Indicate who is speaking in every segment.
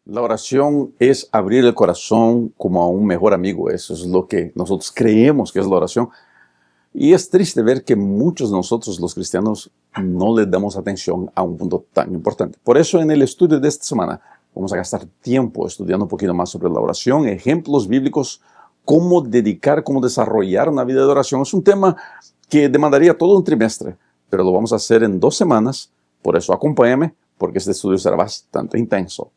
Speaker 1: La oración es abrir el corazón como a un mejor amigo. Eso es lo que nosotros creemos que es la oración. Y es triste ver que muchos de nosotros, los cristianos, no le damos atención a un punto tan importante. Por eso, en el estudio de esta semana, vamos a gastar tiempo estudiando un poquito más sobre la oración, ejemplos bíblicos, cómo dedicar, cómo desarrollar una vida de oración. Es un tema que demandaría todo un trimestre, pero lo vamos a hacer en 2 semanas. Por eso, acompáñame, porque este estudio será bastante intenso.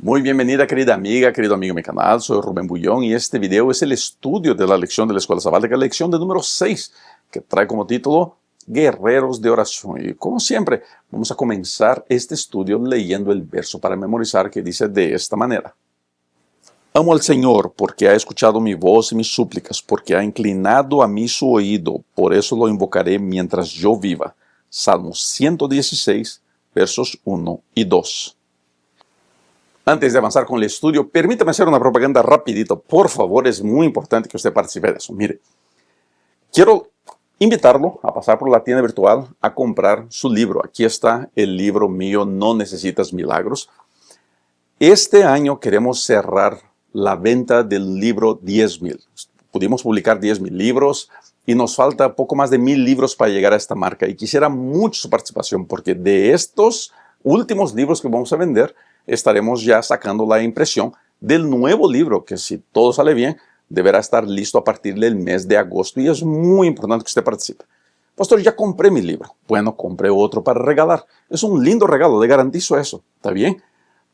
Speaker 1: Muy bienvenida, querida amiga, querido amigo de mi canal. Soy Rubén Bullón y este video es el estudio de la lección de la Escuela Sabática, lección de número 6, que trae como título Guerreros de Oración. Y como siempre, vamos a comenzar este estudio leyendo el verso para memorizar, que dice de esta manera. Amo al Señor porque ha escuchado mi voz y mis súplicas, porque ha inclinado a mí su oído, por eso lo invocaré mientras yo viva. Salmos 116, versos 1 y 2. Antes de avanzar con el estudio, permítame hacer una propaganda rapidito. Por favor, es muy importante que usted participe de eso. Mire, quiero invitarlo a pasar por la tienda virtual a comprar su libro. Aquí está el libro mío, No Necesitas Milagros. Este año queremos cerrar la venta del libro 10,000. Pudimos publicar 10,000 libros y nos falta poco más de 1,000 libros para llegar a esta marca. Y quisiera mucho su participación porque de estos últimos libros que vamos a vender, estaremos ya sacando la impresión del nuevo libro, que si todo sale bien, deberá estar listo a partir del mes de agosto. Y es muy importante que usted participe. Pastor, ya compré mi libro. Bueno, compré otro para regalar. Es un lindo regalo, le garantizo eso. ¿Está bien?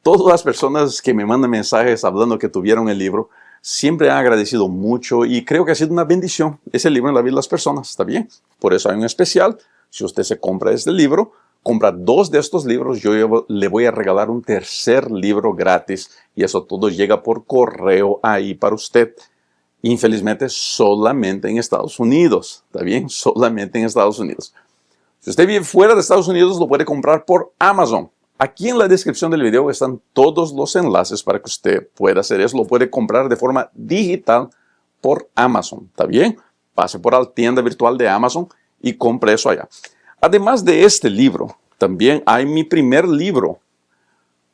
Speaker 1: Todas las personas que me mandan mensajes hablando que tuvieron el libro, siempre han agradecido mucho y creo que ha sido una bendición ese libro en la vida de las personas. ¿Está bien? Por eso hay un especial. Si usted se compra este libro, compra 2 de estos libros, yo le voy a regalar un tercer libro gratis y eso todo llega por correo ahí para usted. Infelizmente, solamente en Estados Unidos. ¿Está bien? Solamente en Estados Unidos. Si usted vive fuera de Estados Unidos, lo puede comprar por Amazon. Aquí en la descripción del video están todos los enlaces para que usted pueda hacer eso. Lo puede comprar de forma digital por Amazon. ¿Está bien? Pase por la tienda virtual de Amazon y compre eso allá. Además de este libro, también hay mi primer libro,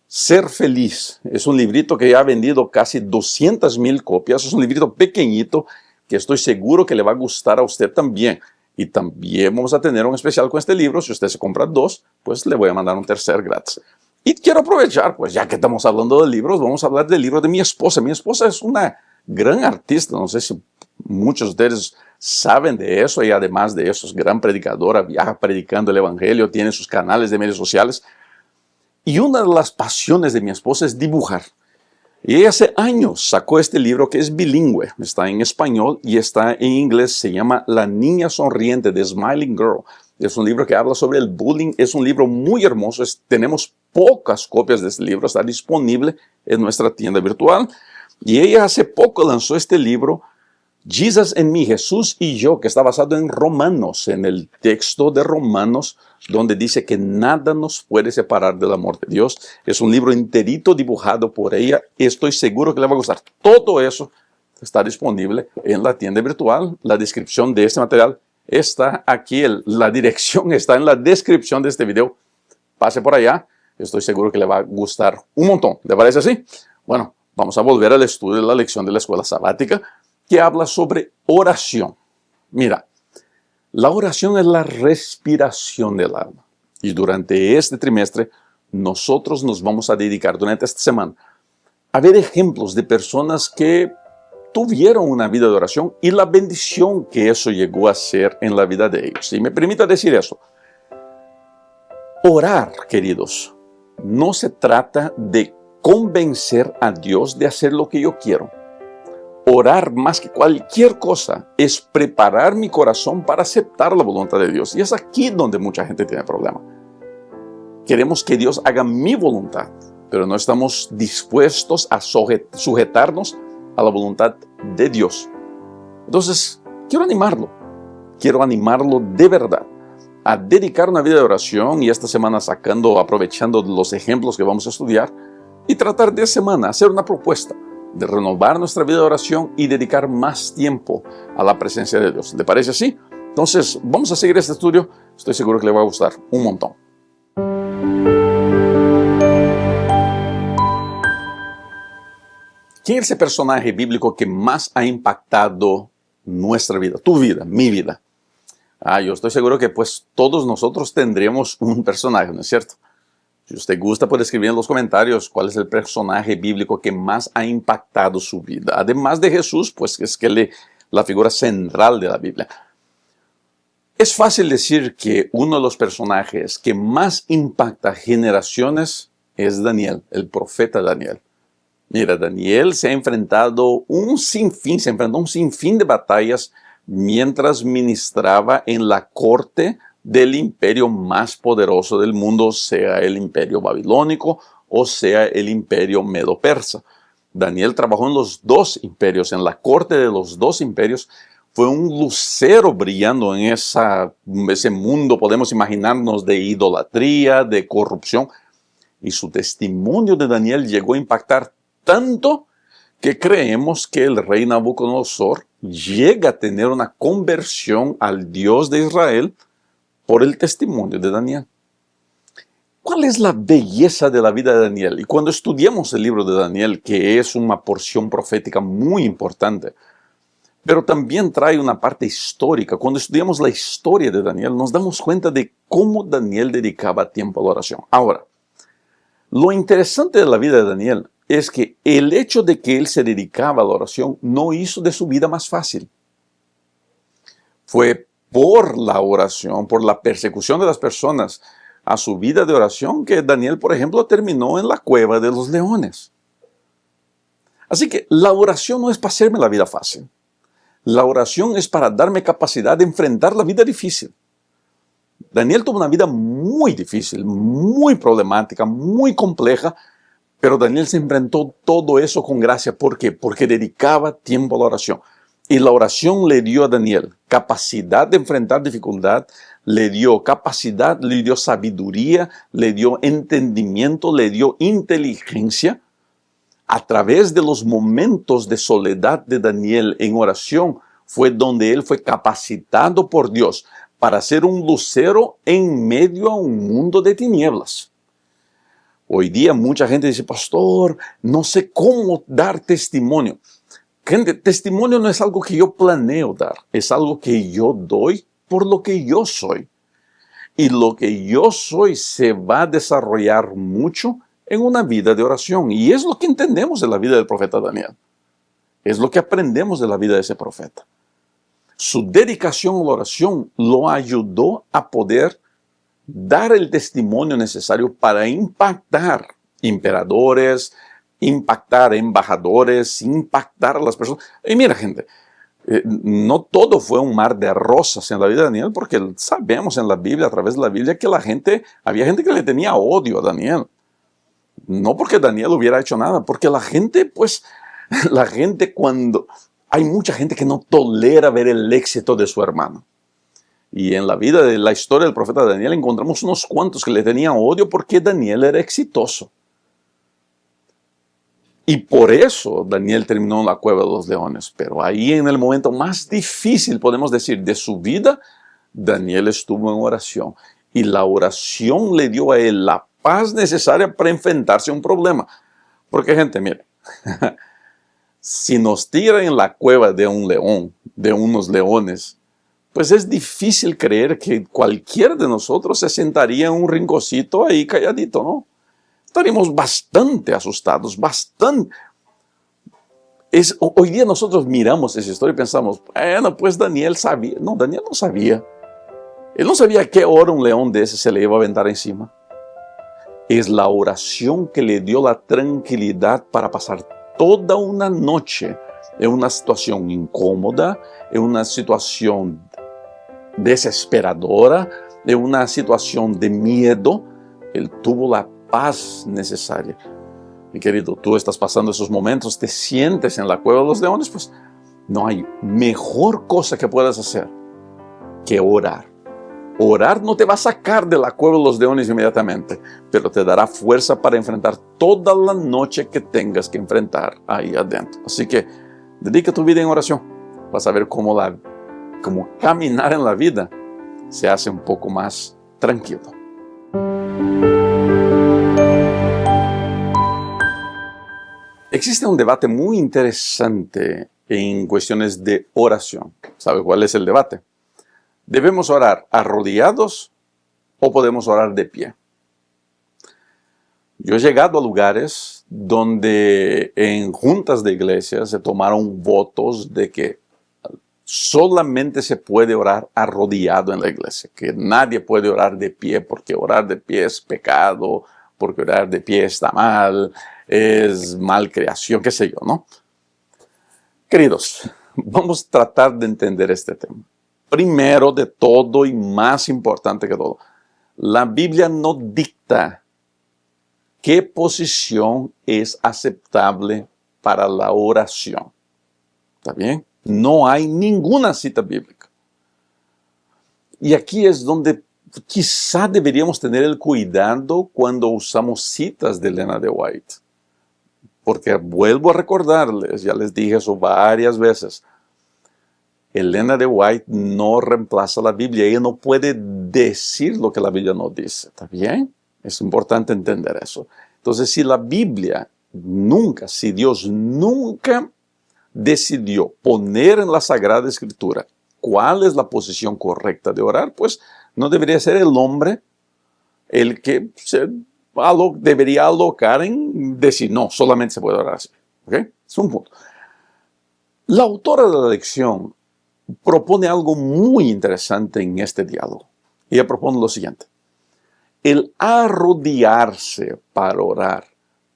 Speaker 1: Ser Feliz. Es un librito que ya ha vendido casi 200,000 copias. Es un librito pequeñito que estoy seguro que le va a gustar a usted también. Y también vamos a tener un especial con este libro. Si usted se compra 2, pues le voy a mandar un tercer gratis. Y quiero aprovechar, pues ya que estamos hablando de libros, vamos a hablar del libro de mi esposa. Mi esposa es una gran artista. No sé si muchos de ustedes saben de eso, y además de eso es gran predicadora, viaja predicando el evangelio, tiene sus canales de medios sociales. Y una de las pasiones de mi esposa es dibujar. Y ella hace años sacó este libro que es bilingüe, está en español y está en inglés, se llama La Niña Sonriente, de Smiling Girl. Es un libro que habla sobre el bullying, es un libro muy hermoso, tenemos pocas copias de este libro, está disponible en nuestra tienda virtual. Y ella hace poco lanzó este libro, Jesus en mí, Jesús y yo, que está basado en Romanos, en el texto de Romanos, donde dice que nada nos puede separar del amor de Dios. Es un libro enterito dibujado por ella. Estoy seguro que le va a gustar. Todo eso está disponible en la tienda virtual. La descripción de este material está aquí. La dirección está en la descripción de este video. Pase por allá. Estoy seguro que le va a gustar un montón. ¿Le parece así? Bueno, vamos a volver al estudio de la lección de la Escuela Sabática, que habla sobre oración. Mira, la oración es la respiración del alma. Y durante este trimestre, nosotros nos vamos a dedicar durante esta semana a ver ejemplos de personas que tuvieron una vida de oración y la bendición que eso llegó a ser en la vida de ellos. Y me permita decir eso. Orar, queridos, no se trata de convencer a Dios de hacer lo que yo quiero. Orar, más que cualquier cosa, es preparar mi corazón para aceptar la voluntad de Dios. Y es aquí donde mucha gente tiene problema. Queremos que Dios haga mi voluntad, pero no estamos dispuestos a sujetarnos a la voluntad de Dios. Entonces, quiero animarlo de verdad a dedicar una vida de oración y esta semana aprovechando los ejemplos que vamos a estudiar y tratar de semana hacer una propuesta de renovar nuestra vida de oración y dedicar más tiempo a la presencia de Dios. ¿Le parece así? Entonces, vamos a seguir este estudio. Estoy seguro que le va a gustar un montón. ¿Quién es ese personaje bíblico que más ha impactado nuestra vida? Tu vida, mi vida. Yo estoy seguro que pues todos nosotros tendremos un personaje, ¿no es cierto? Si usted gusta, puede escribir en los comentarios cuál es el personaje bíblico que más ha impactado su vida. Además de Jesús, pues es que la figura central de la Biblia. Es fácil decir que uno de los personajes que más impacta generaciones es Daniel, el profeta Daniel. Mira, Daniel se enfrentó un sinfín de batallas mientras ministraba en la corte del imperio más poderoso del mundo, sea el imperio babilónico o sea el imperio medo-persa. Daniel trabajó en los dos imperios, en la corte de los dos imperios. Fue un lucero brillando en ese mundo, podemos imaginarnos, de idolatría, de corrupción. Y su testimonio de Daniel llegó a impactar tanto que creemos que el rey Nabucodonosor llega a tener una conversión al Dios de Israel por el testimonio de Daniel. ¿Cuál es la belleza de la vida de Daniel? Y cuando estudiamos el libro de Daniel, que es una porción profética muy importante, pero también trae una parte histórica. Cuando estudiamos la historia de Daniel, nos damos cuenta de cómo Daniel dedicaba tiempo a la oración. Ahora, lo interesante de la vida de Daniel es que el hecho de que él se dedicaba a la oración no hizo de su vida más fácil. Fue por la oración, por la persecución de las personas a su vida de oración que Daniel, por ejemplo, terminó en la cueva de los leones. Así que la oración no es para hacerme la vida fácil. La oración es para darme capacidad de enfrentar la vida difícil. Daniel tuvo una vida muy difícil, muy problemática, muy compleja, pero Daniel se enfrentó todo eso con gracia. ¿Por qué? Porque dedicaba tiempo a la oración. Y la oración le dio a Daniel capacidad de enfrentar dificultad, le dio capacidad, le dio sabiduría, le dio entendimiento, le dio inteligencia. A través de los momentos de soledad de Daniel en oración, fue donde él fue capacitado por Dios para ser un lucero en medio a un mundo de tinieblas. Hoy día mucha gente dice, pastor, no sé cómo dar testimonio. Gente, testimonio no es algo que yo planeo dar, es algo que yo doy por lo que yo soy. Y lo que yo soy se va a desarrollar mucho en una vida de oración. Y es lo que entendemos de la vida del profeta Daniel. Es lo que aprendemos de la vida de ese profeta. Su dedicación a la oración lo ayudó a poder dar el testimonio necesario para impactar emperadores, impactar embajadores, impactar a las personas. Y mira, gente, no todo fue un mar de rosas en la vida de Daniel, porque sabemos en la Biblia, a través de la Biblia, que había gente que le tenía odio a Daniel. No porque Daniel hubiera hecho nada, porque la gente hay mucha gente que no tolera ver el éxito de su hermano. Y en la vida de la historia del profeta Daniel encontramos unos cuantos que le tenían odio porque Daniel era exitoso. Y por eso Daniel terminó en la cueva de los leones. Pero ahí en el momento más difícil, podemos decir, de su vida, Daniel estuvo en oración. Y la oración le dio a él la paz necesaria para enfrentarse a un problema. Porque, gente, mire, si nos tiran en la cueva de un león, de unos leones, pues es difícil creer que cualquiera de nosotros se sentaría en un rinconcito ahí calladito, ¿no? Estaríamos bastante asustados, bastante. Hoy día nosotros miramos esa historia y pensamos, bueno, pues Daniel sabía. No, Daniel no sabía. Él no sabía a qué hora un león de ese se le iba a aventar encima. Es la oración que le dio la tranquilidad para pasar toda una noche en una situación incómoda, en una situación desesperadora, en una situación de miedo. Él tuvo la paz necesaria. Mi querido, tú estás pasando esos momentos, te sientes en la cueva de los leones, pues no hay mejor cosa que puedas hacer que orar. Orar no te va a sacar de la cueva de los leones inmediatamente, pero te dará fuerza para enfrentar toda la noche que tengas que enfrentar ahí adentro. Así que dedica tu vida en oración. Vas a ver cómo caminar en la vida se hace un poco más tranquilo. Existe un debate muy interesante en cuestiones de oración. ¿Sabe cuál es el debate? ¿Debemos orar arrodillados o podemos orar de pie? Yo he llegado a lugares donde en juntas de iglesias se tomaron votos de que solamente se puede orar arrodillado en la iglesia, que nadie puede orar de pie porque orar de pie es pecado, porque orar de pie está mal, es malcreación, qué sé yo, ¿no? Queridos, vamos a tratar de entender este tema. Primero de todo y más importante que todo, la Biblia no dicta qué posición es aceptable para la oración. ¿Está bien? No hay ninguna cita bíblica. Y aquí es donde quizá deberíamos tener el cuidado cuando usamos citas de Elena de White. Porque vuelvo a recordarles, ya les dije eso varias veces, Elena de White no reemplaza la Biblia. Ella no puede decir lo que la Biblia no dice. ¿Está bien? Es importante entender eso. Entonces, si Dios nunca decidió poner en la Sagrada Escritura cuál es la posición correcta de orar, pues no debería ser el hombre el que debería alocar en decir, no, solamente se puede orar así. ¿Ok? Es un punto. La autora de la lección propone algo muy interesante en este diálogo. Ella propone lo siguiente. El arrodillarse para orar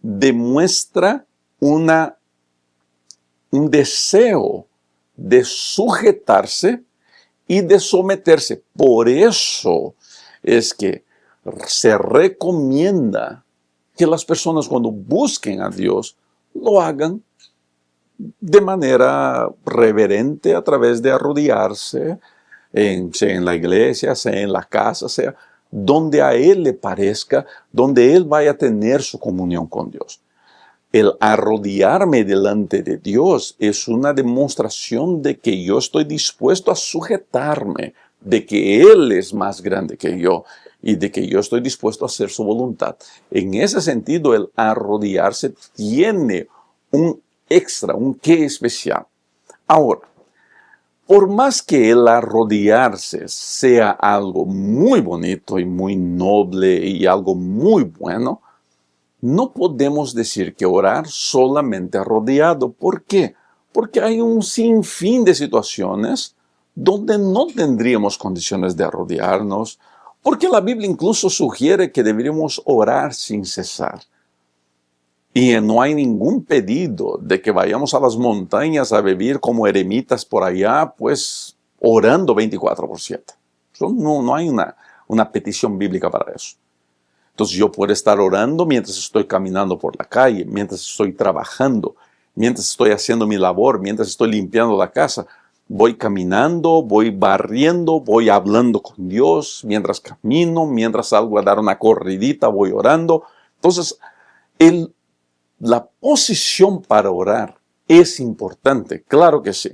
Speaker 1: demuestra un deseo de sujetarse y de someterse. Por eso es que se recomienda que las personas cuando busquen a Dios lo hagan de manera reverente a través de arrodillarse, sea en la iglesia, sea en la casa, sea donde a Él le parezca, donde Él vaya a tener su comunión con Dios. El arrodillarme delante de Dios es una demostración de que yo estoy dispuesto a sujetarme, de que Él es más grande que yo y de que yo estoy dispuesto a hacer su voluntad. En ese sentido, el arrodillarse tiene un extra, un qué especial. Ahora, por más que el arrodillarse sea algo muy bonito y muy noble y algo muy bueno, no podemos decir que orar solamente arrodillado. ¿Por qué? Porque hay un sinfín de situaciones donde no tendríamos condiciones de arrodillarnos, porque la Biblia incluso sugiere que deberíamos orar sin cesar. Y no hay ningún pedido de que vayamos a las montañas a vivir como eremitas por allá, pues orando 24/7. No hay una petición bíblica para eso. Entonces yo puedo estar orando mientras estoy caminando por la calle, mientras estoy trabajando, mientras estoy haciendo mi labor, mientras estoy limpiando la casa. Voy caminando, voy barriendo, voy hablando con Dios, mientras camino, mientras salgo a dar una corridita, voy orando. Entonces, la posición para orar es importante, claro que sí,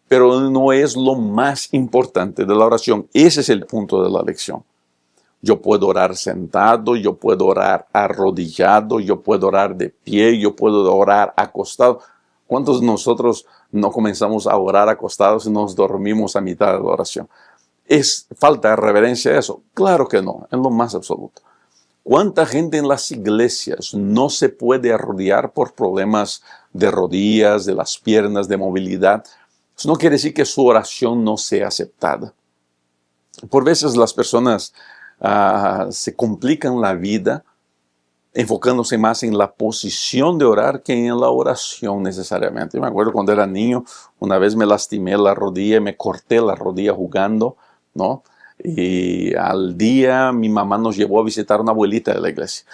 Speaker 1: pero no es lo más importante de la oración. Ese es el punto de la lección. Yo puedo orar sentado, yo puedo orar arrodillado, yo puedo orar de pie, yo puedo orar acostado. ¿Cuántos de nosotros no comenzamos a orar acostados y nos dormimos a mitad de la oración? ¿Es falta de reverencia eso? Claro que no, en lo más absoluto. ¿Cuánta gente en las iglesias no se puede arrodillar por problemas de rodillas, de las piernas, de movilidad? Eso no quiere decir que su oración no sea aceptada. Por veces las personas se complican la vida enfocándose más en la posición de orar que en la oración necesariamente. Yo me acuerdo cuando era niño, una vez me lastimé la rodilla y me corté la rodilla jugando, ¿no? Y al día mi mamá nos llevó a visitar a una abuelita de la iglesia.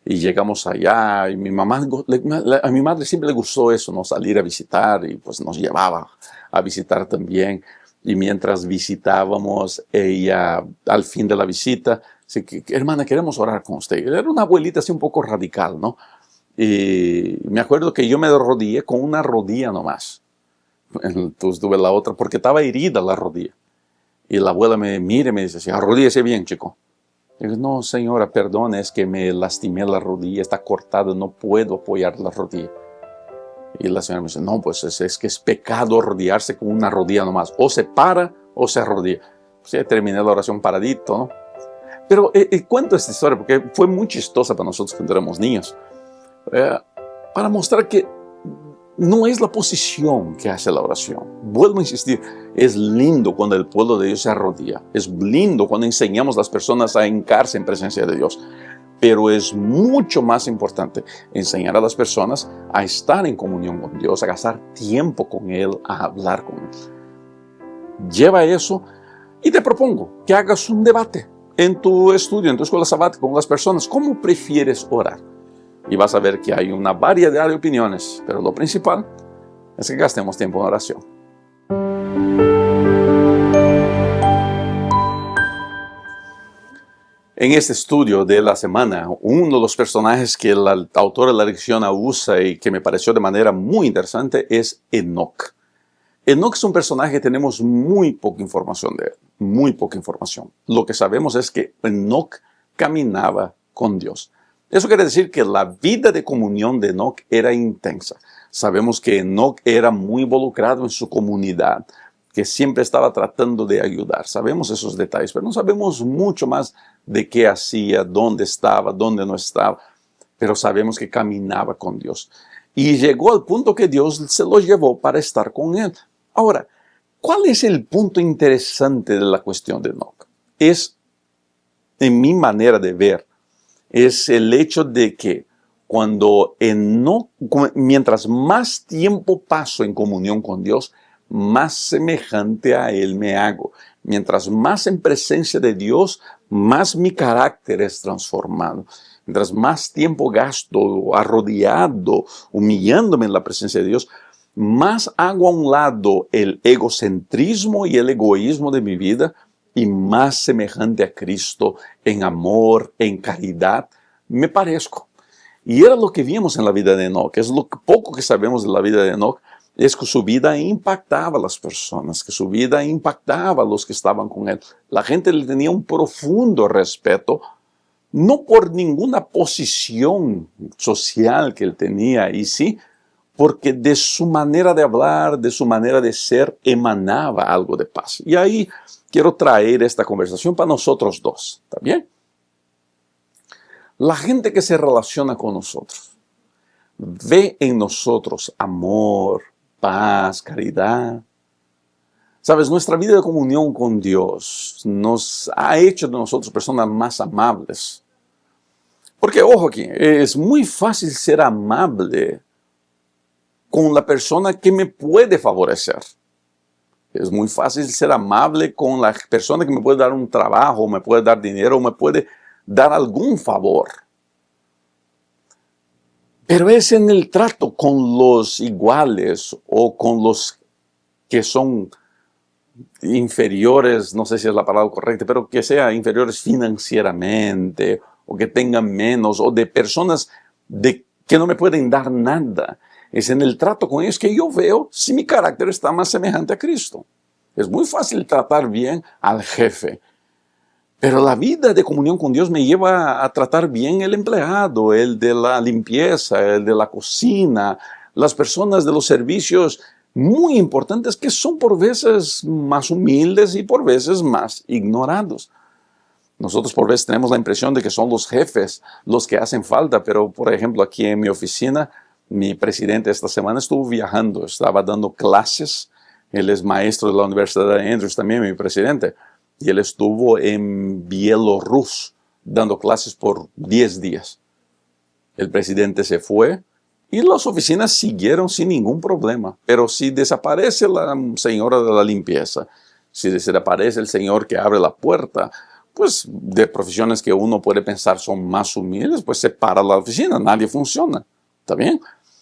Speaker 1: Y llegamos allá y a mi madre siempre le gustó eso, ¿no? Salir a visitar y pues nos llevaba a visitar también. Y mientras visitábamos, ella, al fin de la visita, dice, hermana, queremos orar con usted. Era una abuelita así un poco radical, ¿no? Y me acuerdo que yo me arrodillé con una rodilla nomás. Entonces tuve la otra, porque estaba herida la rodilla. Y la abuela me mira y me dice, arrodíllese bien, chico. Y digo, no, señora, perdone, es que me lastimé la rodilla, está cortada, no puedo apoyar la rodilla. Y la señora me dice, no, pues es que es pecado arrodillarse con una rodilla nomás. O se para o se arrodilla. Pues ya terminé la oración paradito, ¿no? Pero cuento esta historia porque fue muy chistosa para nosotros cuando éramos niños. Para mostrar que no es la posición que hace la oración. Vuelvo a insistir, es lindo cuando el pueblo de Dios se arrodilla. Es lindo cuando enseñamos a las personas a hincarse en presencia de Dios. Pero es mucho más importante enseñar a las personas a estar en comunión con Dios, a gastar tiempo con Él, a hablar con Él. Lleva eso y te propongo que hagas un debate en tu estudio, en tu escuela sabática con las personas. ¿Cómo prefieres orar? Y vas a ver que hay una variedad de opiniones, pero lo principal es que gastemos tiempo en oración. En este estudio de la semana, uno de los personajes que el autor de la lección usa y que me pareció de manera muy interesante es Enoc. Enoc es un personaje que tenemos muy poca información de él, muy poca información. Lo que sabemos es que Enoc caminaba con Dios. Eso quiere decir que la vida de comunión de Enoc era intensa. Sabemos que Enoc era muy involucrado en su comunidad, que siempre estaba tratando de ayudar. Sabemos esos detalles, pero no sabemos mucho más de qué hacía, dónde estaba, dónde no estaba. Pero sabemos que caminaba con Dios. Y llegó al punto que Dios se lo llevó para estar con él. Ahora, ¿cuál es el punto interesante de la cuestión de Enoc? Es, en mi manera de ver, es el hecho de que cuando Enoc, mientras más tiempo paso en comunión con Dios, más semejante a Él me hago. Mientras más en presencia de Dios, más mi carácter es transformado. Mientras más tiempo gasto arrodillado, humillándome en la presencia de Dios, más hago a un lado el egocentrismo y el egoísmo de mi vida y más semejante a Cristo en amor, en caridad, me parezco. Y era lo que vimos en la vida de Enoc. Es lo poco que sabemos de la vida de Enoc, es que su vida impactaba a las personas, que su vida impactaba a los que estaban con él. La gente le tenía un profundo respeto, no por ninguna posición social que él tenía, y sí, porque de su manera de hablar, de su manera de ser, emanaba algo de paz. Y ahí quiero traer esta conversación para nosotros dos, ¿está bien? La gente que se relaciona con nosotros ve en nosotros amor, paz, caridad. Sabes, nuestra vida de comunión con Dios nos ha hecho de nosotros personas más amables. Porque, ojo aquí, es muy fácil ser amable con la persona que me puede favorecer. Es muy fácil ser amable con la persona que me puede dar un trabajo, me puede dar dinero, me puede dar algún favor. Pero es en el trato con los iguales o con los que son inferiores, no sé si es la palabra correcta, pero que sean inferiores financieramente o que tengan menos, o de personas que no me pueden dar nada. Es en el trato con ellos que yo veo si mi carácter está más semejante a Cristo. Es muy fácil tratar bien al jefe, pero la vida de comunión con Dios me lleva a tratar bien el empleado, el de la limpieza, el de la cocina, las personas de los servicios muy importantes que son por veces más humildes y por veces más ignorados. Nosotros por veces tenemos la impresión de que son los jefes los que hacen falta, pero por ejemplo aquí en mi oficina, mi presidente esta semana estuvo viajando, estaba dando clases. Él es maestro de la Universidad de Andrews también, mi presidente. Y él estuvo en Bielorrusia dando clases por 10 días. El presidente se fue y las oficinas siguieron sin ningún problema. Pero si desaparece la señora de la limpieza, si desaparece el señor que abre la puerta, pues de profesiones que uno puede pensar son más humildes, pues se para la oficina, nadie funciona. ¿Está bien?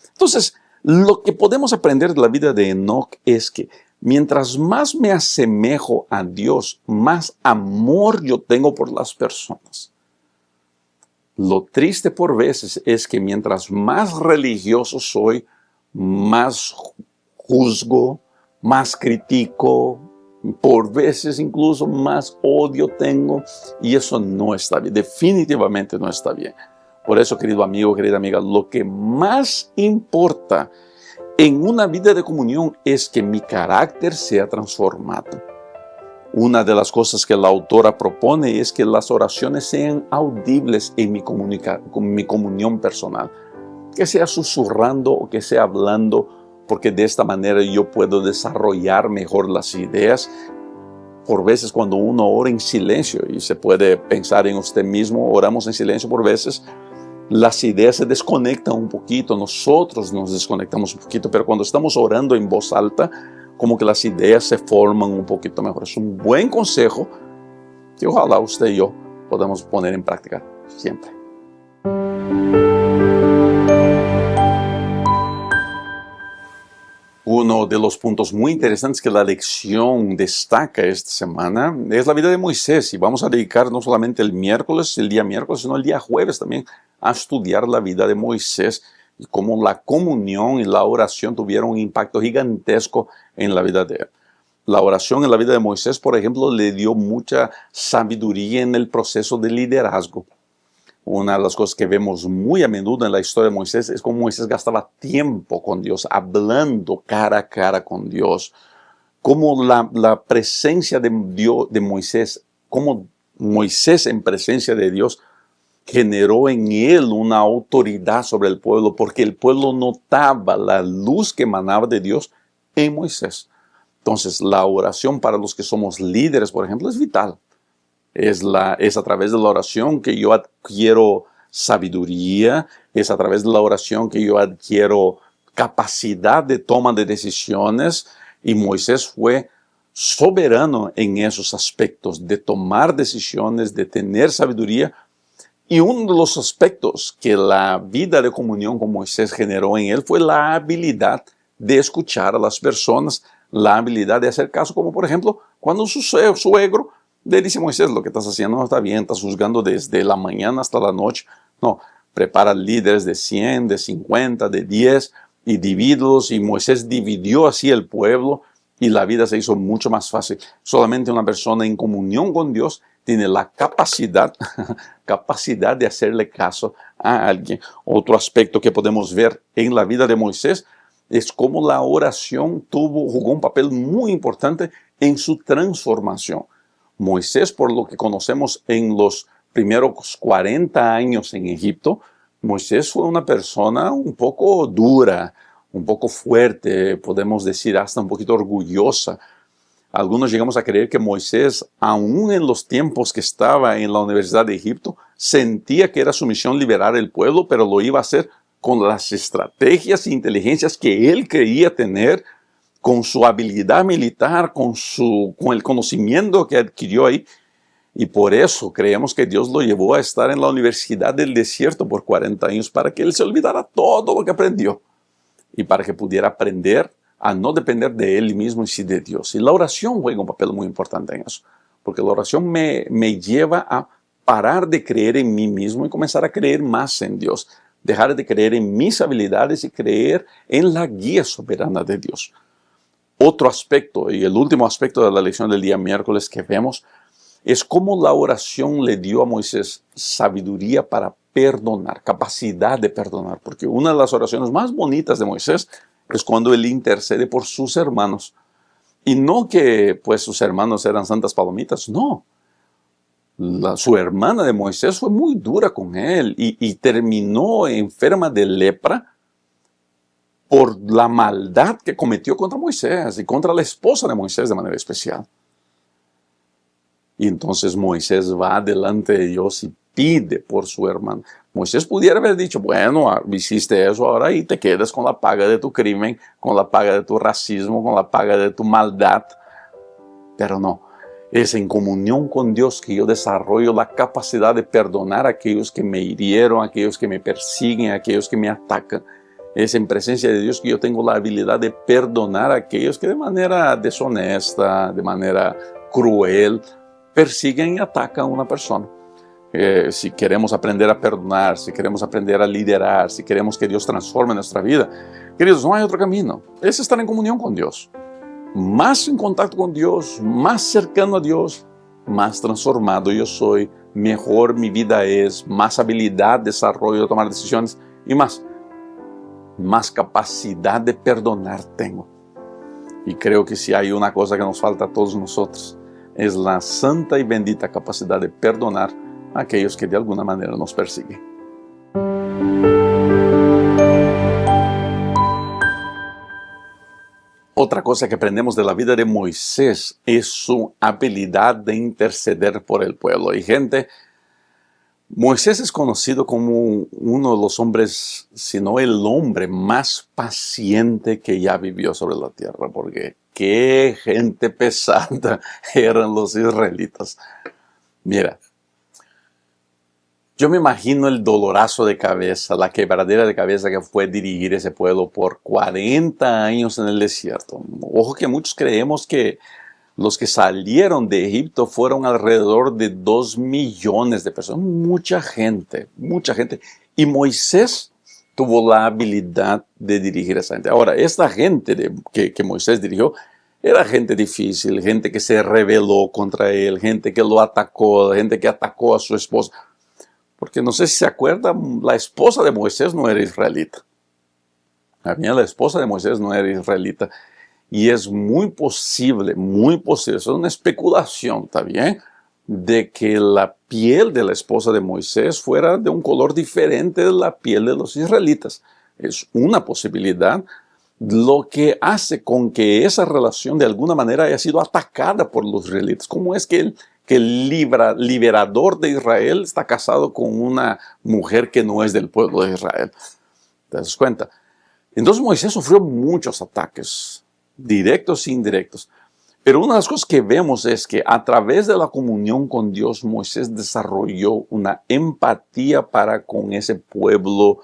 Speaker 1: Entonces, lo que podemos aprender de la vida de Enoc es que Mientras más me asemejo a Dios, más amor yo tengo por las personas. Lo triste por veces es que mientras más religioso soy, más juzgo, más critico, por veces incluso más odio tengo, y eso no está bien, definitivamente no está bien. Por eso, querido amigo, querida amiga, lo que más importa en una vida de comunión es que mi carácter sea transformado. Una de las cosas que la autora propone es que las oraciones sean audibles en mi comunión personal. Que sea susurrando o que sea hablando, porque de esta manera yo puedo desarrollar mejor las ideas. Por veces cuando uno ora en silencio, y se puede pensar en usted mismo, oramos en silencio por veces, las ideas se desconectan un poquito, nosotros nos desconectamos un poquito, pero cuando estamos orando en voz alta, como que las ideas se forman un poquito mejor. Es un buen consejo que ojalá usted y yo podamos poner en práctica siempre. Uno de los puntos muy interesantes que la lección destaca esta semana es la vida de Moisés. Y vamos a dedicar no solamente el día miércoles, sino el día jueves también a estudiar la vida de Moisés y cómo la comunión y la oración tuvieron un impacto gigantesco en la vida de él. La oración en la vida de Moisés, por ejemplo, le dio mucha sabiduría en el proceso de liderazgo. Una de las cosas que vemos muy a menudo en la historia de Moisés es cómo Moisés gastaba tiempo con Dios, hablando cara a cara con Dios. Cómo la presencia de Moisés, cómo Moisés en presencia de Dios generó en él una autoridad sobre el pueblo, porque el pueblo notaba la luz que emanaba de Dios en Moisés. Entonces, la oración para los que somos líderes, por ejemplo, es vital. Es a través de la oración que yo adquiero sabiduría, es a través de la oración que yo adquiero capacidad de toma de decisiones, y Moisés fue soberano en esos aspectos de tomar decisiones, de tener sabiduría. Y uno de los aspectos que la vida de comunión con Moisés generó en él fue la habilidad de escuchar a las personas, la habilidad de hacer caso, como por ejemplo cuando su suegro le dice a Moisés: lo que estás haciendo no está bien, estás juzgando desde la mañana hasta la noche. No, prepara líderes de 100, de 50, de 10 y divídelos. Y Moisés dividió así el pueblo y la vida se hizo mucho más fácil. Solamente una persona en comunión con Dios tiene la capacidad de hacerle caso a alguien. Otro aspecto que podemos ver en la vida de Moisés es cómo la oración jugó un papel muy importante en su transformación. Moisés, por lo que conocemos en los primeros 40 años en Egipto, Moisés fue una persona un poco dura, un poco fuerte, podemos decir hasta un poquito orgullosa. Algunos llegamos a creer que Moisés, aún en los tiempos que estaba en la Universidad de Egipto, sentía que era su misión liberar el pueblo, pero lo iba a hacer con las estrategias e inteligencias que él creía tener, con su habilidad militar, con el conocimiento que adquirió ahí. Y por eso creemos que Dios lo llevó a estar en la Universidad del Desierto por 40 años, para que él se olvidara todo lo que aprendió y para que pudiera aprender a no depender de él mismo y sí de Dios. Y la oración juega un papel muy importante en eso, porque la oración me lleva a parar de creer en mí mismo y comenzar a creer más en Dios, dejar de creer en mis habilidades y creer en la guía soberana de Dios. Otro aspecto, y el último aspecto de la lección del día miércoles que vemos, es cómo la oración le dio a Moisés sabiduría para perdonar, capacidad de perdonar, porque una de las oraciones más bonitas de Moisés es cuando él intercede por sus hermanos. Y no que pues sus hermanos eran santas palomitas, no. Su hermana de Moisés fue muy dura con él y terminó enferma de lepra por la maldad que cometió contra Moisés y contra la esposa de Moisés de manera especial. Y entonces Moisés va delante de Dios y pide por su hermano. Moisés pudiera haber dicho: bueno, hiciste eso ahora y te quedas con la paga de tu crimen, con la paga de tu racismo, con la paga de tu maldad. Pero no, es en comunión con Dios que yo desarrollo la capacidad de perdonar a aquellos que me hirieron, a aquellos que me persiguen, a aquellos que me atacan. Es en presencia de Dios que yo tengo la habilidad de perdonar a aquellos que de manera deshonesta, de manera cruel, persiguen y atacan a una persona. Si queremos aprender a perdonar, si queremos aprender a liderar, si queremos que Dios transforme nuestra vida, queridos, no hay otro camino. Es estar en comunión con Dios. Más en contacto con Dios, más cercano a Dios, más transformado yo soy, mejor mi vida es, más habilidad desarrollo de tomar decisiones y más capacidad de perdonar tengo. Y creo que si hay una cosa que nos falta a todos nosotros, es la santa y bendita capacidad de perdonar a aquellos que de alguna manera nos persiguen. Otra cosa que aprendemos de la vida de Moisés es su habilidad de interceder por el pueblo. Y gente, Moisés es conocido como uno de los hombres, si no el hombre más paciente que ya vivió sobre la tierra, porque qué gente pesada eran los israelitas. Mira, yo me imagino el dolorazo de cabeza, la quebradera de cabeza que fue dirigir ese pueblo por 40 años en el desierto. Ojo que muchos creemos que los que salieron de Egipto fueron alrededor de 2 millones de personas. Mucha gente, mucha gente. Y Moisés tuvo la habilidad de dirigir a esa gente. Ahora, esta gente que Moisés dirigió era gente difícil, gente que se rebeló contra él, gente que lo atacó, gente que atacó a su esposa. Porque no sé si se acuerdan, la esposa de Moisés no era israelita. La esposa de Moisés no era israelita. Y es muy posible, eso es una especulación, ¿está bien? De que la piel de la esposa de Moisés fuera de un color diferente de la piel de los israelitas. Es una posibilidad, lo que hace con que esa relación de alguna manera haya sido atacada por los israelitas. ¿Cómo es que el liberador de Israel está casado con una mujer que no es del pueblo de Israel? ¿Te das cuenta? Entonces Moisés sufrió muchos ataques, directos e indirectos. Pero una de las cosas que vemos es que a través de la comunión con Dios, Moisés desarrolló una empatía para con ese pueblo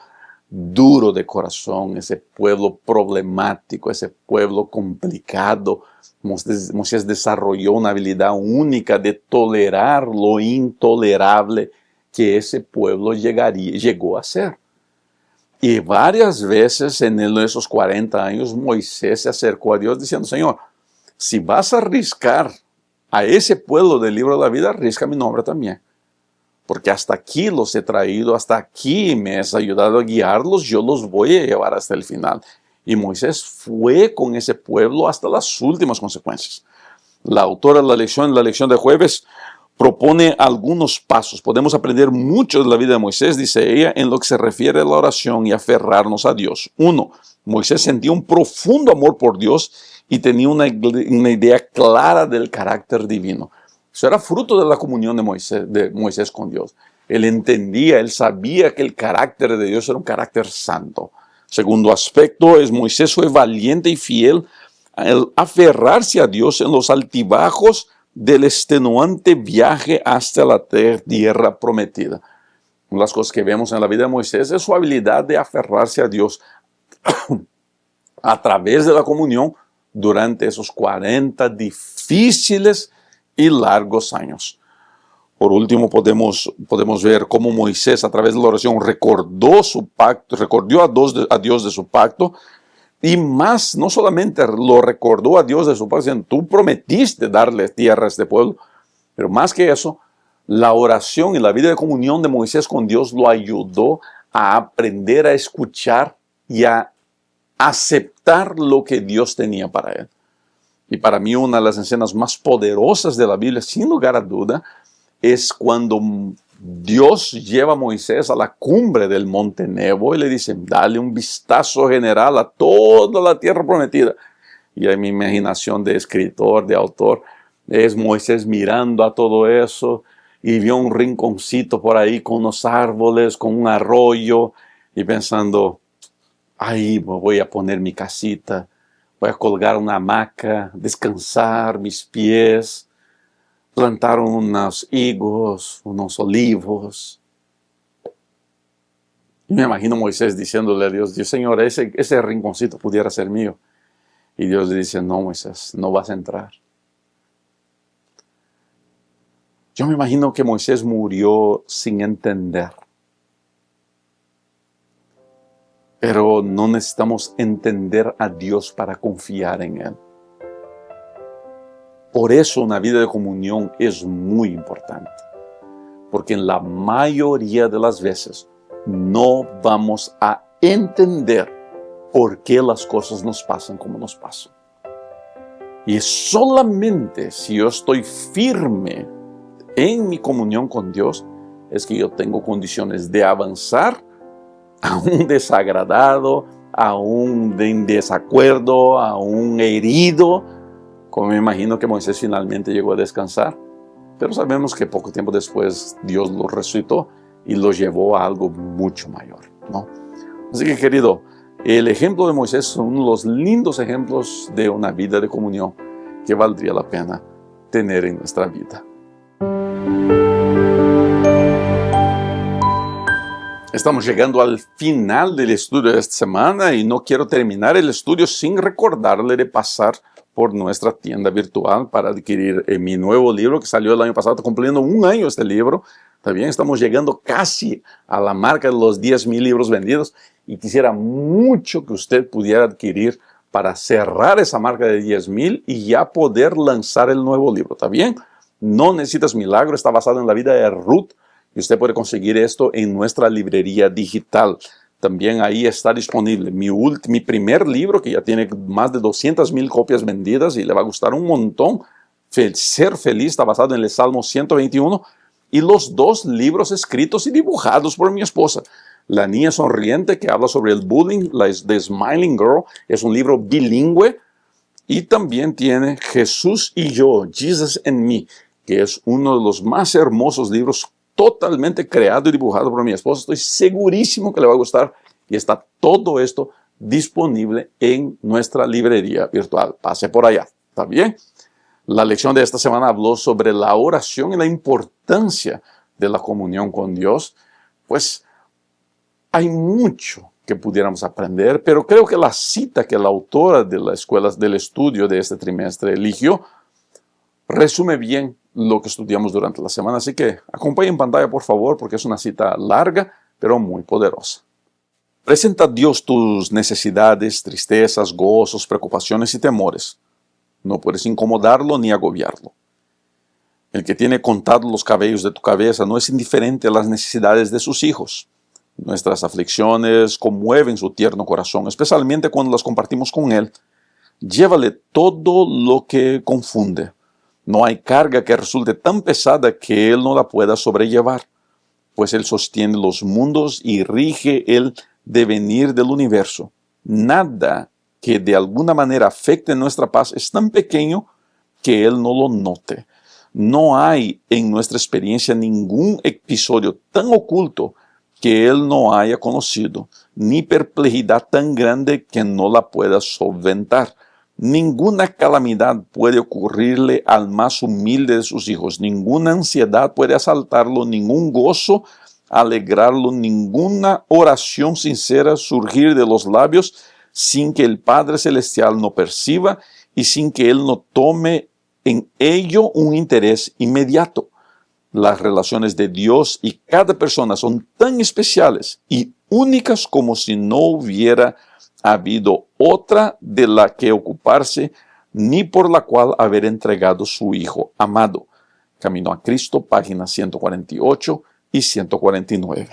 Speaker 1: duro de corazón, ese pueblo problemático, ese pueblo complicado. Moisés desarrolló una habilidad única de tolerar lo intolerable que ese pueblo llegó a ser. Y varias veces en esos 40 años Moisés se acercó a Dios diciendo: Señor, si vas a arriscar a ese pueblo del libro de la vida, arrisca mi nombre también. Porque hasta aquí los he traído, hasta aquí me has ayudado a guiarlos, yo los voy a llevar hasta el final. Y Moisés fue con ese pueblo hasta las últimas consecuencias. La autora de la lección de jueves, propone algunos pasos. Podemos aprender mucho de la vida de Moisés, dice ella, en lo que se refiere a la oración y aferrarnos a Dios. 1. Moisés sentía un profundo amor por Dios y tenía una idea clara del carácter divino. Eso era fruto de la comunión de Moisés con Dios. Él entendía, él sabía que el carácter de Dios era un carácter santo. Segundo aspecto es: Moisés fue valiente y fiel al aferrarse a Dios en los altibajos del extenuante viaje hasta la tierra prometida. Una de las cosas que vemos en la vida de Moisés es su habilidad de aferrarse a Dios a través de la comunión durante esos 40 difíciles y largos años. Por último, podemos ver cómo Moisés, a través de la oración, recordó su pacto, recordó a Dios de su pacto, y más, no solamente lo recordó a Dios de su pacto, diciendo: tú prometiste darle tierra a este pueblo, pero más que eso, la oración y la vida de comunión de Moisés con Dios lo ayudó a aprender a escuchar y a aceptar lo que Dios tenía para él. Y para mí una de las escenas más poderosas de la Biblia, sin lugar a duda, es cuando Dios lleva a Moisés a la cumbre del monte Nebo y le dice: dale un vistazo general a toda la tierra prometida. Y en mi imaginación de escritor, de autor, es Moisés mirando a todo eso y vio un rinconcito por ahí con unos árboles, con un arroyo, y pensando: ahí voy a poner mi casita, voy a colgar una hamaca, descansar mis pies, plantar unos higos, unos olivos. Y me imagino Moisés diciéndole a Dios, Señor, ese rinconcito pudiera ser mío. Y Dios le dice, no, Moisés, no vas a entrar. Yo me imagino que Moisés murió sin entender. Pero no necesitamos entender a Dios para confiar en Él. Por eso una vida de comunión es muy importante. Porque en la mayoría de las veces no vamos a entender por qué las cosas nos pasan como nos pasan. Y solamente si yo estoy firme en mi comunión con Dios, es que yo tengo condiciones de avanzar, aún desagradado, aún en desacuerdo, aún herido, como me imagino que Moisés finalmente llegó a descansar. Pero sabemos que poco tiempo después Dios lo resucitó y lo llevó a algo mucho mayor, ¿no? Así que, querido, el ejemplo de Moisés es uno de los lindos ejemplos de una vida de comunión que valdría la pena tener en nuestra vida. Estamos llegando al final del estudio de esta semana y no quiero terminar el estudio sin recordarle de pasar por nuestra tienda virtual para adquirir mi nuevo libro que salió el año pasado. Está cumpliendo un año este libro. También estamos llegando casi a la marca de los 10,000 libros vendidos y quisiera mucho que usted pudiera adquirir para cerrar esa marca de 10,000 y ya poder lanzar el nuevo libro. ¿Está bien? No necesitas milagro, está basado en la vida de Ruth y usted puede conseguir esto en nuestra librería digital. También ahí está disponible mi primer libro, que ya tiene más de 200,000 copias vendidas y le va a gustar un montón. Ser feliz está basado en el Salmo 121 y los 2 libros escritos y dibujados por mi esposa. La niña sonriente, que habla sobre el bullying, The Smiling Girl, es un libro bilingüe. Y también tiene Jesús y yo, Jesus and Me, que es uno de los más hermosos libros totalmente creado y dibujado por mi esposa. Estoy segurísimo que le va a gustar y está todo esto disponible en nuestra librería virtual. Pase por allá, ¿está bien? La lección de esta semana habló sobre la oración y la importancia de la comunión con Dios. Pues hay mucho que pudiéramos aprender, pero creo que la cita que la autora de la escuela del estudio de este trimestre eligió resume bien lo que estudiamos durante la semana. Así que acompañe en pantalla, por favor, porque es una cita larga, pero muy poderosa. Presenta a Dios tus necesidades, tristezas, gozos, preocupaciones y temores. No puedes incomodarlo ni agobiarlo. El que tiene contados los cabellos de tu cabeza no es indiferente a las necesidades de sus hijos. Nuestras aflicciones conmueven su tierno corazón, especialmente cuando las compartimos con Él. Llévale todo lo que confunde. No hay carga que resulte tan pesada que Él no la pueda sobrellevar, pues Él sostiene los mundos y rige el devenir del universo. Nada que de alguna manera afecte nuestra paz es tan pequeño que Él no lo note. No hay en nuestra experiencia ningún episodio tan oculto que Él no haya conocido, ni perplejidad tan grande que no la pueda solventar. Ninguna calamidad puede ocurrirle al más humilde de sus hijos, ninguna ansiedad puede asaltarlo, ningún gozo alegrarlo, ninguna oración sincera surgir de los labios sin que el Padre Celestial no perciba y sin que Él no tome en ello un interés inmediato. Las relaciones de Dios y cada persona son tan especiales y únicas como si no hubiera habido otra de la que ocuparse, ni por la cual haber entregado su Hijo amado. Camino a Cristo, páginas 148 y 149.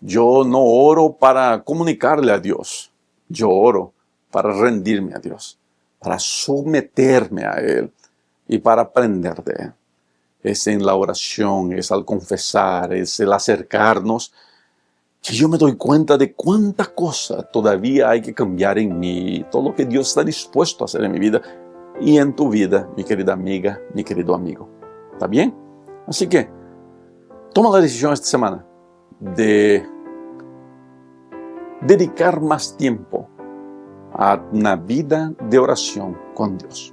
Speaker 1: Yo no oro para comunicarle a Dios. Yo oro para rendirme a Dios, para someterme a Él y para aprender de Él. Es en la oración, es al confesar, es el acercarnos, que yo me doy cuenta de cuánta cosa todavía hay que cambiar en mí, todo lo que Dios está dispuesto a hacer en mi vida y en tu vida, mi querida amiga, mi querido amigo. ¿Está bien? Así que toma la decisión esta semana de dedicar más tiempo a una vida de oración con Dios.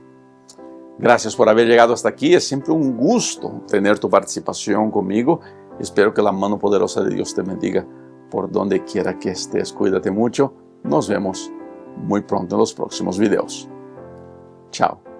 Speaker 1: Gracias por haber llegado hasta aquí. Es siempre un gusto tener tu participación conmigo. Espero que la mano poderosa de Dios te bendiga por donde quiera que estés. Cuídate mucho. Nos vemos muy pronto en los próximos videos. Chao.